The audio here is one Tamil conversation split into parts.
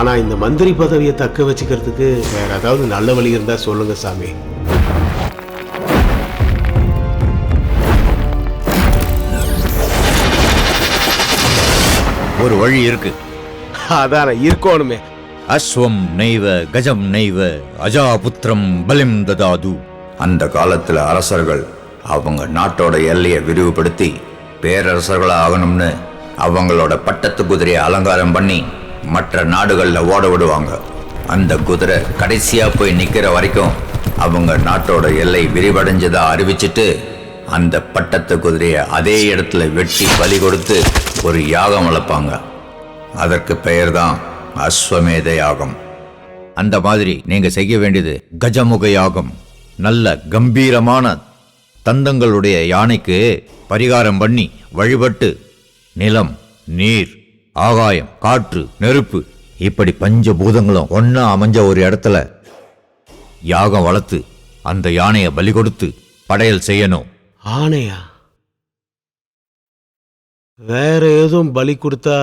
ஆனா இந்த மந்திரி பதவியை தக்க வச்சுக்கிறதுக்கு வேற ஏதாவது நல்ல வழி இருந்தா சொல்லுங்க சாமி. ஒரு வழி இருக்கு. அதான இருக்கணுமே. அஸ்வம் நெய்வ கஜம் நெய்வ அஜாபுத்திரம் பலிம் ததாது. அந்த காலத்துல அரசர்கள் அவங்க நாட்டோட எல்லையை விரிவுபடுத்தி பேரரசர்களா ஆகணும்னு அவங்களோட பட்டத்து குதிரையை அலங்காரம் பண்ணி மற்ற நாடுகளில் ஓட விடுவாங்க. அந்த குதிரை கடைசியா போய் நிக்கிற வரைக்கும் அவங்க நாட்டோட எல்லை விரிவடைஞ்சதா அறிவிச்சிட்டு அந்த பட்டத்து குதிரையை அதே இடத்துல வெட்டி பலி கொடுத்து ஒரு யாகம் வளர்ப்பாங்க. அதற்கு பெயர் தான் அஸ்வமேத யாகம். அந்த மாதிரி நீங்க செய்ய வேண்டியது கஜமுக யாகம். நல்ல கம்பீரமான தந்தங்களுடைய யானைக்கு பரிகாரம் பண்ணி வழிபட்டு நிலம், நீர், ஆகாயம், காற்று, நெருப்பு இப்படி பஞ்சபூதங்களும் ஒன்னா அமைஞ்ச ஒரு இடத்துல யாகம் வளர்த்து அந்த யானையை பலி கொடுத்து படையல் செய்யணும். ஆணையா? வேற எதுவும் பலி கொடுத்தா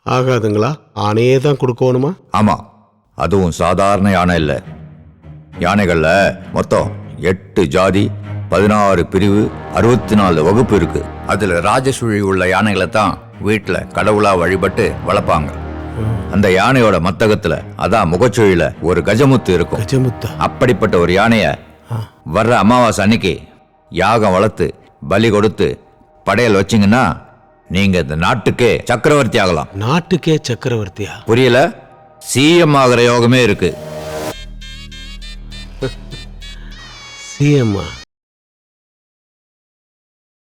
ஆகாதுங்களா? ஆணையே தான் கொடுக்கணுமா? ஆமா, அதுவும் சாதாரண யானை இல்லை. யானைகள்ல மொத்தம் 8 ஜாதி, 16 பிரிவு, 64 வகுப்பு இருக்கு. அதுல ராஜசுழி உள்ள யானைகளை தான் வீட்டுல கடவுளா வழிபட்டு வளர்ப்பாங்க. அந்த யானையோட மத்தகத்துல அதான் முகச்சுழியில ஒரு கஜமுத்து இருக்கும். கஜமுத்தா? அப்படிப்பட்ட ஒரு யானைய வர்ற அமாவாசை அன்னைக்கு யாகம் வளர்த்து பலி கொடுத்து படையல் வச்சிங்கன்னா நீங்க இந்த நாட்டுக்கே சக்கரவர்த்தி ஆகலாம். நாட்டுக்கே சக்கரவர்த்தியா? புரியல? சிஎம் ஆகிற யோகமே இருக்கு. சிஎம்மா?